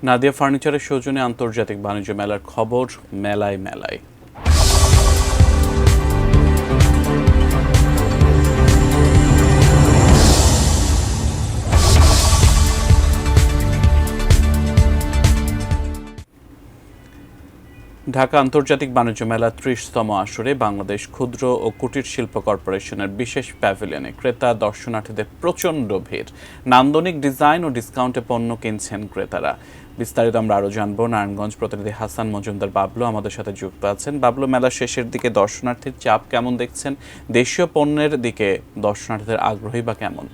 নাদিয়া ফার্নিচারের সৌজন্যে আন্তর্জাতিক বাণিজ্য মেলার খবর মেলায় মেলায়। ঢাকা আন্তর্জাতিক বাণিজ্য মেলা ৩০তম আসরে বাংলাদেশ ক্ষুদ্র ও কুটির শিল্প কর্পোরেশনের বিশেষ প্যাভিলিয়নে ক্রেতা দর্শনার্থীদের প্রচণ্ড ভিড়। নান্দনিক ডিজাইন ও ডিসকাউন্টে পণ্য কিনছেন ক্রেতারা। বিস্তারিত আমরা আরও জানবো। নারায়ণগঞ্জ প্রতিনিধি হাসান মজুমদার বাবলু আমাদের সাথে যুক্ত আছেন। বাবলু, মেলা শেষের দিকে দর্শনার্থীর চাপ কেমন দেখছেন? দেশীয় পণ্যের দিকে দর্শনার্থীদের আগ্রহী বা কেমন?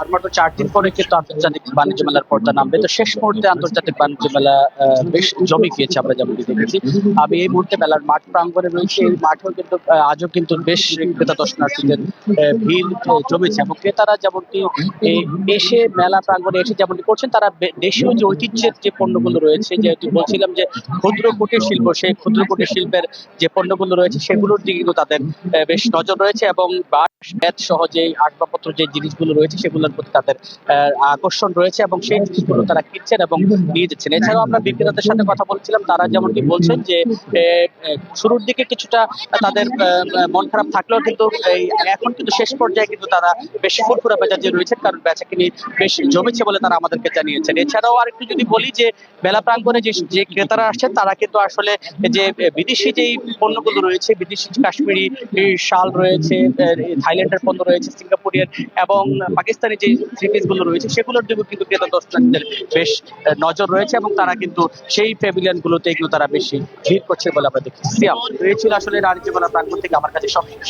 আর মাত্র 4 দিন পরে কিন্তু আন্তর্জাতিক বাণিজ্য মেলার পর্দা নামবে। তো শেষ মুহূর্তে আন্তর্জাতিক বাণিজ্য মেলা বেশ জমে গিয়েছে, আমরা যেমনটি দেখেছি। আমি এই মুহূর্তে মেলার মাঠ প্রাঙ্গণে রয়েছে। এই মাঠেও কিন্তু আজও কিন্তু বেশ ক্রেতা দর্শনার্থীদের ভিড় জমেছে এবং ক্রেতারা যেমনটি এসে মেলা প্রাঙ্গণে এসে যেমনটি করছেন, তারা দেশীয় যে ঐতিহ্যের যে পণ্যগুলো রয়েছে, যেহেতু বলছিলাম যে ক্ষুদ্র কুটির শিল্প, সেই ক্ষুদ্র কুটির শিল্পের যে পণ্যগুলো রয়েছে সেগুলোর দিকে কিন্তু তাদের বেশ নজর রয়েছে এবং বাঁশ বেত সহ যে আসবাবপত্র যে জিনিসগুলো রয়েছে সেগুলোর প্রতি তাদের আকর্ষণ রয়েছে এবং সেই জিনিসগুলো তারা কিনছেন এবং নিয়ে যাচ্ছেন। এছাড়াও আমরা বিক্রেতাদের সাথে কথা বলছিলাম, তারা যেমনটি বলছেন যে শুরুর দিকে কিছুটা তাদের মন খারাপ থাকলেও কিন্তু এখন কিন্তু শেষ পর্যায়ে কিন্তু তারা বেশ ফুরফুরা মেজাজে রয়েছেন, কারণ বেচাকিনি বেশ জমেছে বলে তারা আমাদেরকে জানিয়েছেন। এছাড়াও আরেকটু যদি বলি যে মেলা প্রাঙ্গণে যে ক্রেতারা আসছেন, তারা কিন্তু আসলে যে বিদেশি যেই পণ্যগুলো রয়েছে, বিদেশি কাশ্মীরি শাল রয়েছে, থাইল্যান্ডের পণ্য রয়েছে, সিঙ্গাপুরের এবং পাকিস্তানি যে থ্রি পিস গুলো রয়েছে সেগুলোর দিকেও কিন্তু ক্রেতা দর্শনার্থীদের বেশ নজর রয়েছে এবং তারা কিন্তু সেই প্যাভিলিয়ন গুলোতে কিন্তু তারা বেশি ভিড় করছে বলে আমরা দেখছি। এই ছিল আসলে বাণিজ্য মেলা প্রাঙ্গণ থেকে আমার কাছে সবশেষ।